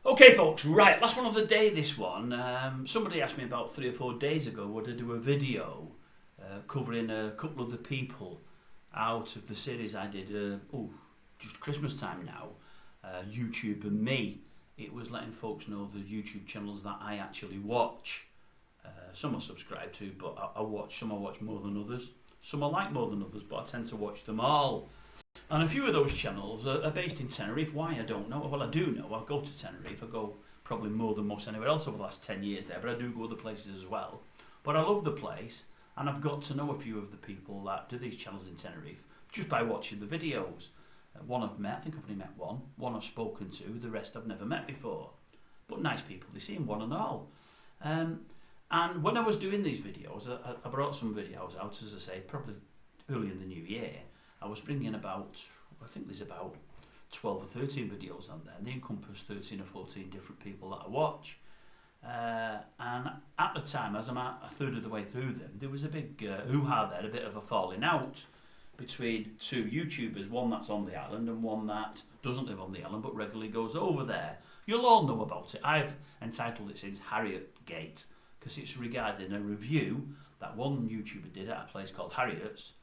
Okay, folks, right, last one of the day, this one. Somebody asked me about 3 or 4 days ago would I do a video covering a couple of the people out of the series I did, just Christmas time now, YouTube and me. It was letting folks know the YouTube channels that I actually watch. Some I subscribe to, but I watch, some I watch more than others. Some I like more than others, but I tend to watch them all. And a few of those channels are based in Tenerife. Why, I don't know. Well, I do know. I go to Tenerife. I go probably more than most anywhere else over the last 10 years there, but I do go other places as well. But I love the place, and I've got to know a few of the people that do these channels in Tenerife just by watching the videos. One I've met, I think I've only met one. One I've spoken to, the rest I've never met before. But nice people, they seem one and all. And when I was doing these videos, I brought some videos out, as I say, probably early in the new year. I was bringing about, I think there's about 12 or 13 videos on there, and they encompass 13 or 14 different people that I watch. And at the time, as I'm at a third of the way through them, there was a big hoo-ha there, a bit of a falling out between two YouTubers, one that's on the island and one that doesn't live on the island but regularly goes over there. You'll all know about it. I've entitled it since Harrietgate, because it's regarding a review that one YouTuber did at a place called Harriet's.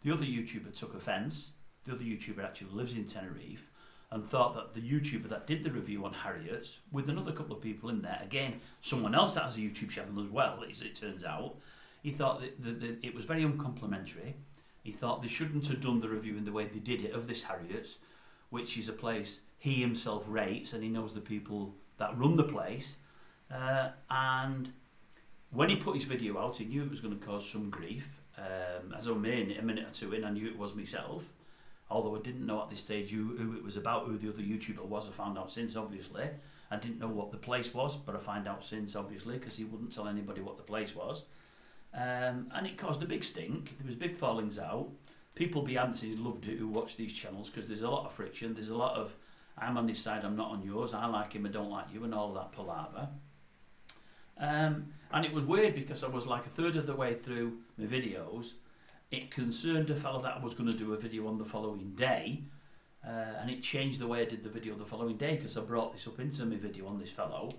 The other YouTuber took offence. The other YouTuber actually lives in Tenerife and thought that the YouTuber that did the review on Harriet's, with another couple of people in there, again, someone else that has a YouTube channel as well, as it turns out, he thought that it was very uncomplimentary. He thought they shouldn't have done the review in the way they did it of this Harriet's, which is a place he himself rates, and he knows the people that run the place. And when he put his video out, he knew it was going to cause some grief. As I made a minute or two in, I knew it was myself, although I didn't know at this stage who it was about, who the other YouTuber was. I found out since, obviously. I didn't know what the place was, but I find out since, obviously, because he wouldn't tell anybody what the place was. And it caused a big stink. There was big fallings out. People behind the scenes loved it who watch these channels, because there's a lot of friction. There's a lot of, I'm on this side, I'm not on yours. I like him, I don't like you, and all of that palaver. And it was weird because I was like a third of the way through my videos. It concerned a fellow that I was going to do a video on the following day, and it changed the way I did the video the following day, because I brought this up into my video on this fellow.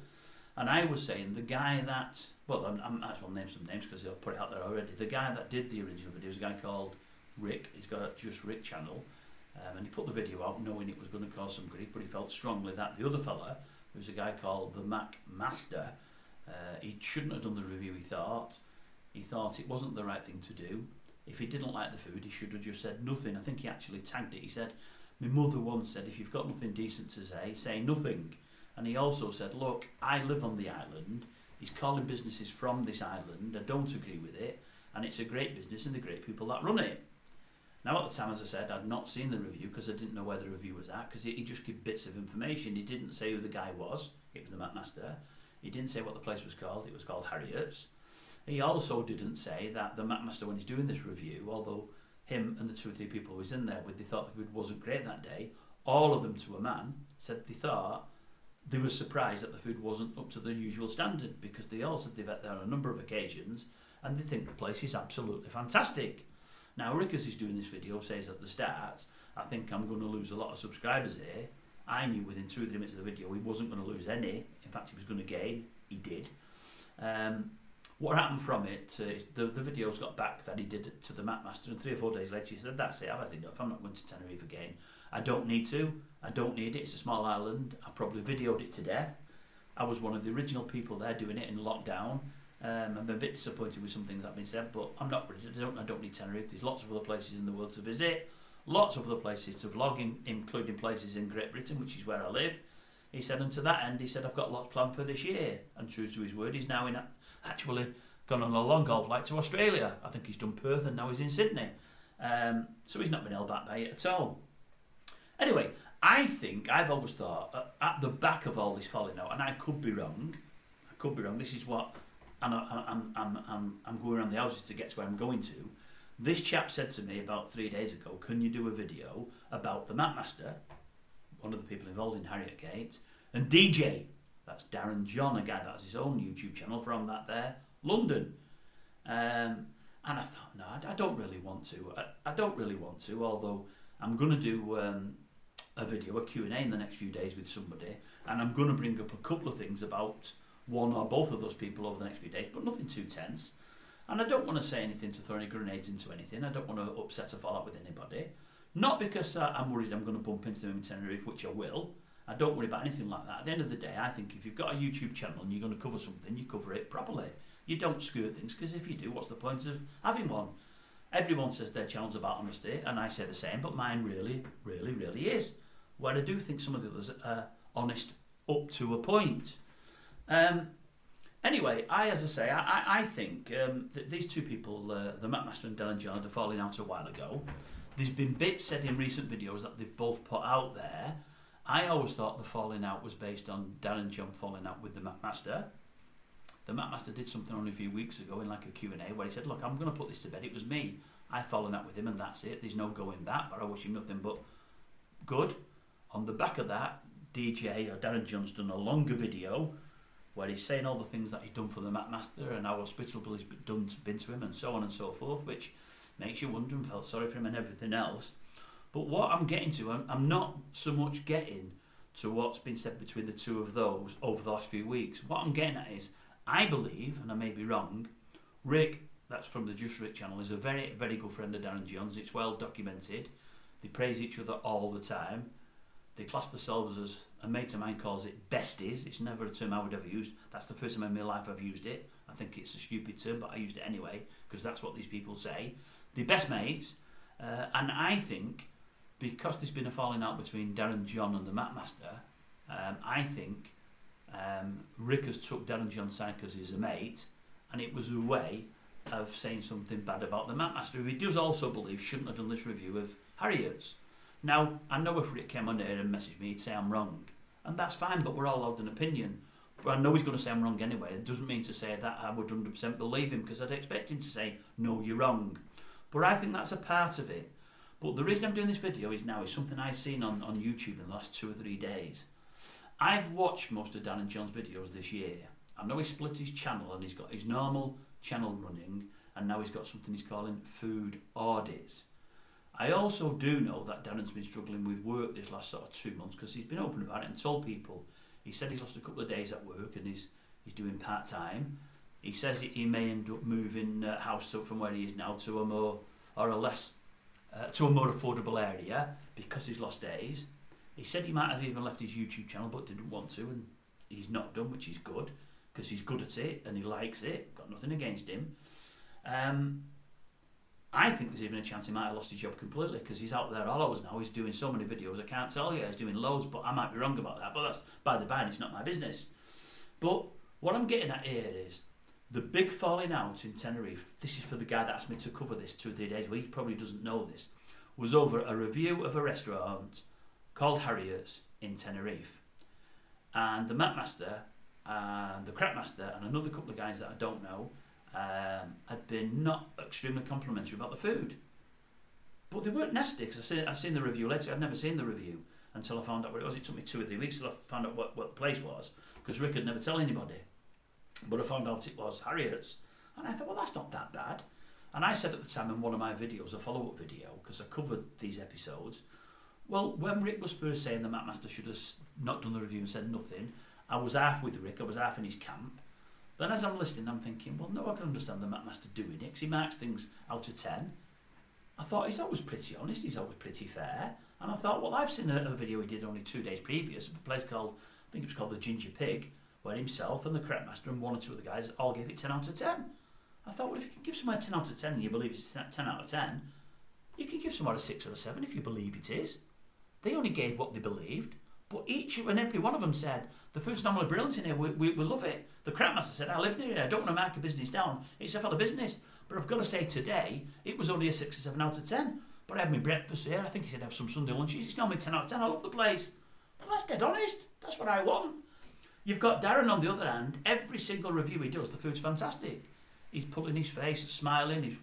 And I was saying the guy that, well, I'm actually going to name some names because I'll put it out there already. The guy that did the original video is a guy called Rick. He's got a Just Rick channel, and he put the video out knowing it was going to cause some grief, but he felt strongly that the other fella, who's a guy called the Macmaster, he shouldn't have done the review. He thought it wasn't the right thing to do. If he didn't like the food, he should have just said nothing. I think he actually tagged it. He said, my mother once said, if you've got nothing decent to say nothing. And he also said, look, I live on the island. He's calling businesses from this island. I don't agree with it. And it's a great business and the great people that run it. Now, at the time, as I said, I'd not seen the review because I didn't know where the review was at, because he just gave bits of information. He didn't say who the guy was. It was the Macmaster. He didn't say what the place was called. It was called Harriet's. He also didn't say that the Macmaster, when he's doing this review, although him and the 2 or 3 people who was in there with, they thought the food wasn't great that day, all of them to a man said they thought they were surprised that the food wasn't up to the usual standard, because they all said they've ate there on a number of occasions and they think the place is absolutely fantastic. Now, Rick, as he's doing this video, says at the start, I think I'm going to lose a lot of subscribers here. I knew within 2 or 3 minutes of the video he wasn't going to lose any. In fact, he was going to gain. He did. What happened from it, the videos got back that he did it to the Macmaster, and 3 or 4 days later he said, that's it, I've had enough, I'm not going to Tenerife again. I don't need to. I don't need it. It's a small island. I probably videoed it to death. I was one of the original people there doing it in lockdown. I'm a bit disappointed with some things that have been said, but I'm not ready. I don't need Tenerife. There's lots of other places in the world to visit. Lots of other places to vlog, including places in Great Britain, which is where I live. He said, and to that end, he said, I've got lots planned for this year. And true to his word, he's now actually gone on a long haul flight to Australia. I think he's done Perth and now he's in Sydney. So he's not been held back by it at all. Anyway, I've always thought, at the back of all this falling out, and I could be wrong, this is what, and I'm going around the houses to get to where I'm going to. This chap said to me about 3 days ago, can you do a video about the Macmaster, one of the people involved in Harrietgate, and DJ, that's Darren John, a guy that has his own YouTube channel from that there, London. And I thought, no, I don't really want to. I don't really want to, although I'm going to do a video, a Q&A in the next few days with somebody And I'm going to bring up a couple of things about one or both of those people over the next few days, but nothing too tense. And I don't want to say anything to throw any grenades into anything. I don't want to upset or fall out with anybody. Not because I'm worried I'm going to bump into them in Tenerife, which I will. I don't worry about anything like that. At the end of the day, I think if you've got a YouTube channel and you're going to cover something, you cover it properly. You don't skirt things, because if you do, what's the point of having one? Everyone says their channel's about honesty, and I say the same, but mine really, really, really is. Where I do think some of the others are honest up to a point. Anyway, as I say, I think that these two people, the Macmaster and Darren John, are falling out a while ago. There's been bits said in recent videos that they've both put out there. I always thought the falling out was based on Darren John falling out with the Macmaster. The Macmaster did something only a few weeks ago in like a Q&A where he said, look, I'm going to put this to bed. It was me. I've fallen out with him and that's it. There's no going back, but I wish him nothing but good. On the back of that, DJ or Darren John's done a longer video where he's saying all the things that he's done for the Macmaster and how hospitable he's been to him and so on and so forth, which makes you wonder and felt sorry for him and everything else. But what I'm getting to, I'm not so much getting to what's been said between the two of those over the last few weeks. What I'm getting at is, I believe, and I may be wrong, Rick, that's from the Just Rick channel, is a very, very good friend of Darren John's. It's well documented. They praise each other all the time. They class themselves as, a mate of mine calls it besties. It's never a term I would ever use. That's the first time in my life I've used it. I think it's a stupid term, but I used it anyway, because that's what these people say. They're best mates, and I think, because there's been a falling out between Darren John and the Macmaster, I think Rick has took Darren John's side because he's a mate, and it was a way of saying something bad about the Macmaster, who he does also believe shouldn't have done this review of Harriet's. Now, I know if Rick came on here and messaged me, he'd say I'm wrong, and that's fine, but we're all allowed an opinion. But I know he's going to say I'm wrong anyway. It doesn't mean to say that I would 100% believe him, because I'd expect him to say, no, you're wrong. But I think that's a part of it. But the reason I'm doing this video is something I've seen on YouTube in the last 2 or 3 days. I've watched most of Darren John's videos this year. I know he split his channel and he's got his normal channel running, and now he's got something he's calling food audits. I also do know that Darren's been struggling with work this last sort of 2 months, because he's been open about it and told people. He said he's lost a couple of days at work and he's doing part-time. He says he may end up moving house from where he is now to a more affordable area because he's lost days. He said he might have even left his YouTube channel but didn't want to, and he's not done, which is good, because he's good at it and he likes it. Got nothing against him. I think there's even a chance he might have lost his job completely, because he's out there all hours now. He's doing so many videos, I can't tell you. He's doing loads, but I might be wrong about that. But that's by the by, and it's not my business. But what I'm getting at here is the big falling out in Tenerife. This is for the guy that asked me to cover this 2 or 3 days. Well, he probably doesn't know this. Was over a review of a restaurant called Harriet's in Tenerife, and the Macmaster and the Crapmaster and another couple of guys that I don't know had been not extremely complimentary about the food, but they weren't nasty, because I seen the review later. I'd never seen the review until I found out what it was. It took me 2 or 3 weeks till I found out what the place was, because Rick had never tell anybody, but I found out it was Harriet's, and I thought, well, that's not that bad. And I said at the time in one of my videos, a follow-up video, because I covered these episodes, well, when Rick was first saying the Macmaster should have not done the review and said nothing, I was half with Rick, I was half in his camp. Then as I'm listening, I'm thinking, well, no, I can understand the Macmaster doing it, because he marks things out of 10. I thought, he's always pretty honest, he's always pretty fair. And I thought, well, I've seen a video he did only 2 days previous of a place called, I think it was called the Ginger Pig, where himself and the Crapmaster and 1 or 2 of the guys all gave it 10 out of 10. I thought, well, if you can give somewhere 10 out of 10 and you believe it's 10 out of 10, you can give somewhere a 6 or a 7 if you believe it is. They only gave what they believed, but each and every one of them said, the food's normally brilliant in here, we love it. The Crapmaster said, I live near here, I don't want to mark a business down, it's a fellow business. But I've got to say, today, it was only a 6 or 7 out of 10. But I had my breakfast here, I think he said have some Sunday lunches, it's normally 10 out of 10, I love the place. Well, that's dead honest, that's what I want. You've got Darren on the other hand, every single review he does, the food's fantastic. He's pulling his face, smiling,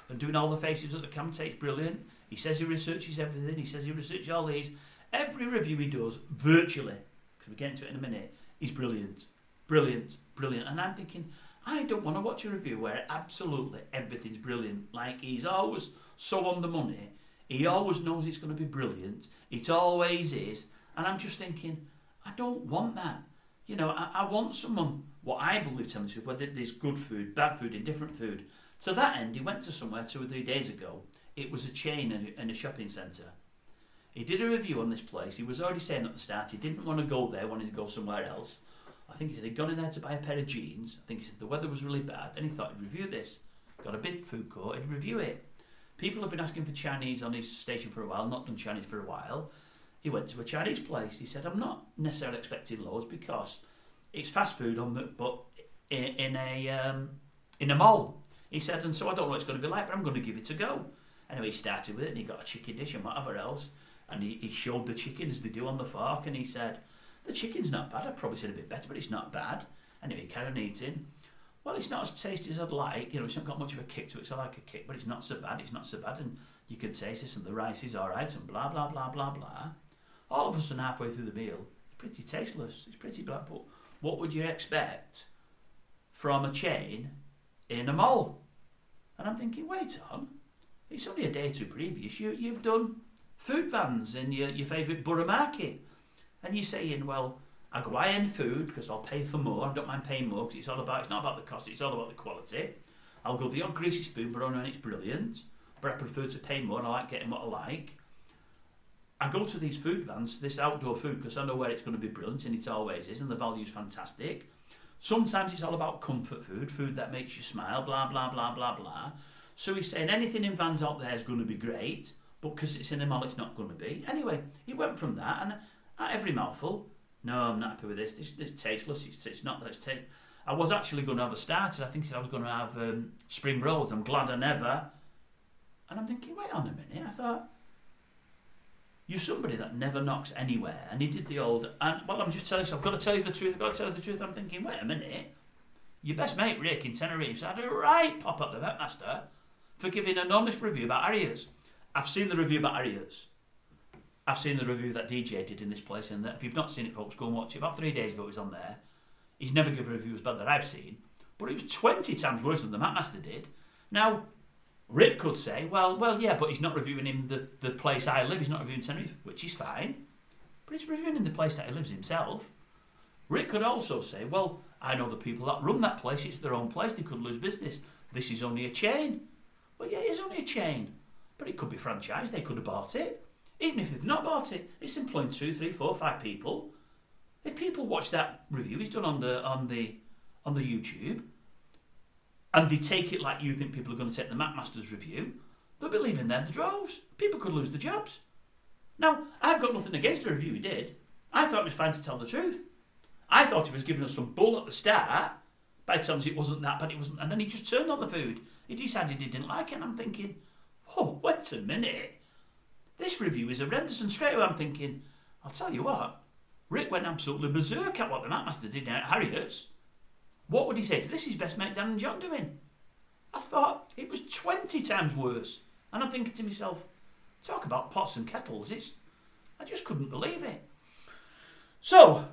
and doing all the faces at the camera, it's brilliant. He says he researches everything, he says he researches all these. Every review he does, virtually, because we'll get into it in a minute, is brilliant. Brilliant, brilliant. And I'm thinking, I don't want to watch a review where absolutely everything's brilliant. Like, he's always so on the money, he always knows it's going to be brilliant, it always is, and I'm just thinking, I don't want that. You know, I want someone, what I believe telling me, whether there's good food, bad food, indifferent food. To that end, he went to somewhere 2 or 3 days ago. It was a chain in a shopping centre. He did a review on this place. He was already saying at the start he didn't want to go there, wanted to go somewhere else. I think he said he'd gone in there to buy a pair of jeans. I think he said the weather was really bad, and he thought he'd review this. Got a big food court, he'd review it. People have been asking for Chinese on his station for a while, not done Chinese for a while. He went to a Chinese place. He said, I'm not necessarily expecting loads because it's fast food but in a mall. He said, and so I don't know what it's going to be like, but I'm going to give it a go. Anyway, he started with it, and he got a chicken dish and whatever else, and he showed the chicken as they do on the fork, and he said, the chicken's not bad. I've probably said a bit better, but it's not bad. Anyway, he carried on eating. Well, it's not as tasty as I'd like. You know, it's not got much of a kick to it. It's like a kick, but it's not so bad. It's not so bad, and you can taste this, and the rice is all right, and blah blah blah blah blah. All of a sudden, halfway through the meal, it's pretty tasteless. It's pretty bad. But what would you expect from a chain in a mall? And I'm thinking, wait on. It's only a day or two previous. You've done food vans in your favourite borough market, and you're saying, well, I go high-end food because I'll pay for more. I don't mind paying more because it's not about the cost, it's all about the quality. I'll go the odd greasy spoon, but only when it's brilliant. But I prefer to pay more and I like getting what I like. I go to these food vans, this outdoor food, because I know where it's going to be brilliant, and it always is, and the value's fantastic. Sometimes it's all about comfort food, food that makes you smile, blah, blah, blah, blah, blah. So he's saying anything in vans out there is going to be great, but because it's in a mall, it's not going to be. Anyway, he went from that, and at every mouthful, no, I'm not happy with this. This is tasteless. It's not. I was actually going to have a starter. I think I was going to have spring rolls. I'm glad I never. And I'm thinking, wait on a minute. I thought, you're somebody that never knocks anywhere. And he did the old, and well, I'm just telling you, I've got to tell you the truth. I've got to tell you the truth. I'm thinking, wait a minute. Your best mate, Rick, in Tenerife, had a right pop at the Macmaster for giving an honest review about Harriet's. I've seen the review about Harriet's. I've seen the review that DJ did in this place, and if you've not seen it, folks, go and watch it. About 3 days ago, it was on there. He's never given a review as bad that I've seen, but it was 20 times worse than the Macmaster did. Now, Rick could say, well, yeah, but he's not reviewing in the place I live. He's not reviewing Tenerife, which is fine, but he's reviewing in the place that he lives himself. Rick could also say, well, I know the people that run that place. It's their own place. They could lose business. This is only a chain. Well, yeah, it is only a chain, but it could be franchised. They could have bought it. Even if they've not bought it, it's employing 2, 3, 4, 5 people. If people watch that review he's done on the YouTube, and they take it like you think people are going to take the Macmaster's review, they'll be leaving there in the droves. People could lose their jobs. Now, I've got nothing against the review he did. I thought it was fine to tell the truth. I thought he was giving us some bull at the start by telling us it wasn't that, but it wasn't, and then he just turned on the food. He decided he didn't like it, and I'm thinking, whoa, wait a minute. This review is horrendous, and straight away I'm thinking, I'll tell you what, Rick went absolutely berserk at what the Macmaster did at Harriet's. What would he say to this, his best mate Dan and John doing? I thought it was 20 times worse. And I'm thinking to myself, talk about pots and kettles, I just couldn't believe it. So,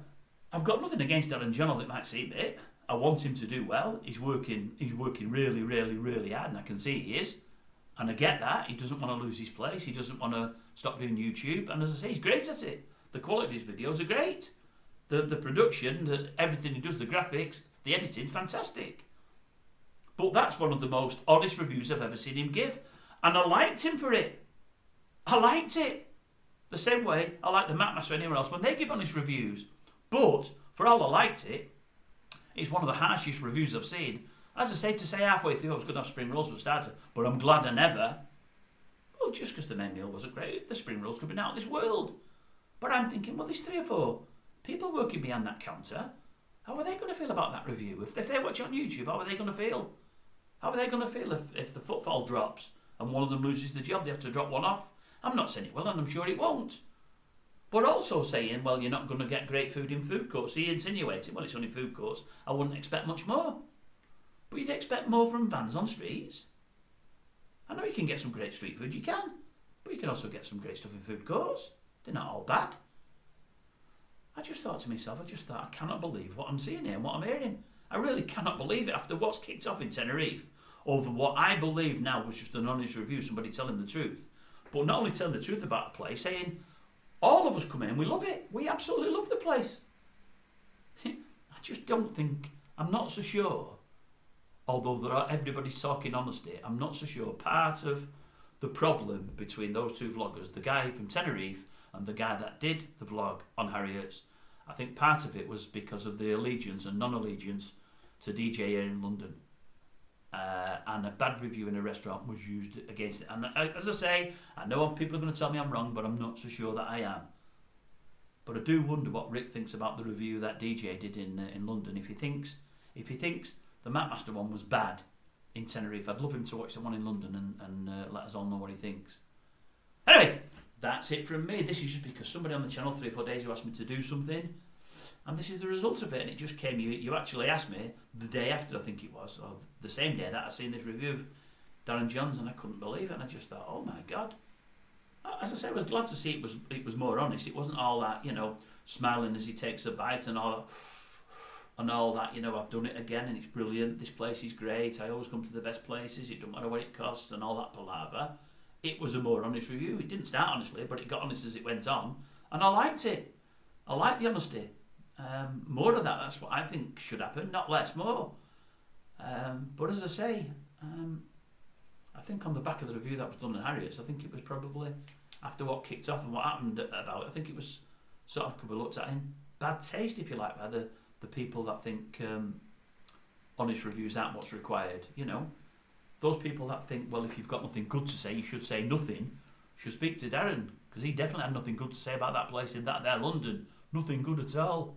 I've got nothing against Darren and John, I think might seem it. I want him to do well. He's working really, really, really hard, and I can see he is. And I get that. He doesn't want to lose his place. He doesn't want to stop doing YouTube. And as I say, he's great at it. The quality of his videos are great. The production, everything he does, the graphics, the editing, fantastic. But that's one of the most honest reviews I've ever seen him give. And I liked him for it. I liked it. The same way I like the Macmaster or anyone else when they give honest reviews. But, for all I liked it, it's one of the harshest reviews I've seen. As I say, to say halfway through I was going to have spring rolls for a starter, but I'm glad I never. Well, just because the main meal wasn't great, the spring rolls could be out of this world. But I'm thinking, well, there's 3 or 4 people working behind that counter. How are they going to feel about that review? If they watch it on YouTube, how are they going to feel? How are they going to feel if the footfall drops and one of them loses the job, they have to drop one off? I'm not saying it will, and I'm sure it won't. But also saying, well, you're not going to get great food in food courts. So he insinuated, well, it's only food courts. I wouldn't expect much more. But you'd expect more from vans on streets. I know you can get some great street food, you can. But you can also get some great stuff in food courts. They're not all bad. I just thought to myself, I cannot believe what I'm seeing here and what I'm hearing. I really cannot believe it after what's kicked off in Tenerife over what I believe now was just an honest review, somebody telling the truth. But not only telling the truth about the place, saying, All of us come in, we love it. We absolutely love the place. I just don't think, I'm not so sure, although everybody's talking honesty, I'm not so sure part of the problem between those two vloggers, the guy from Tenerife and the guy that did the vlog on Harriet's, I think part of it was because of the allegiance and non-allegiance to DJ here in London. And a bad review in a restaurant was used against it. And as I say, I know people are going to tell me I'm wrong, but I'm not so sure that I am. But I do wonder what Rick thinks about the review that DJ did in London. If he thinks the Macmaster one was bad in Tenerife, I'd love him to watch the one in London and let us all know what he thinks. Anyway, that's it from me. This is just because somebody on the channel 3 or 4 days ago asked me to do something, and this is the result of it. And it just came. You actually asked me the day after, I think it was, or the same day that I seen this review of Darren Johns, and I couldn't believe it. And I just thought, oh my God. As I say, I was glad to see it was more honest. It wasn't all that, smiling as he takes a bite and all that, I've done it again and it's brilliant. This place is great. I always come to the best places. It don't matter what it costs and all that palaver. It was a more honest review. It didn't start honestly, but it got honest as it went on, and I liked it. I liked the honesty. More of that. That's what I think should happen. Not less, more. But as I say, I think on the back of the review that was done at Harriet's, I think it was probably after what kicked off and what happened about it, I think it was sort of could be looked at in bad taste, if you like, by the people that think honest reviews aren't what's required. Those people that think, well, if you've got nothing good to say, you should say nothing, should speak to Darren, because he definitely had nothing good to say about that place in that there London. Nothing good at all.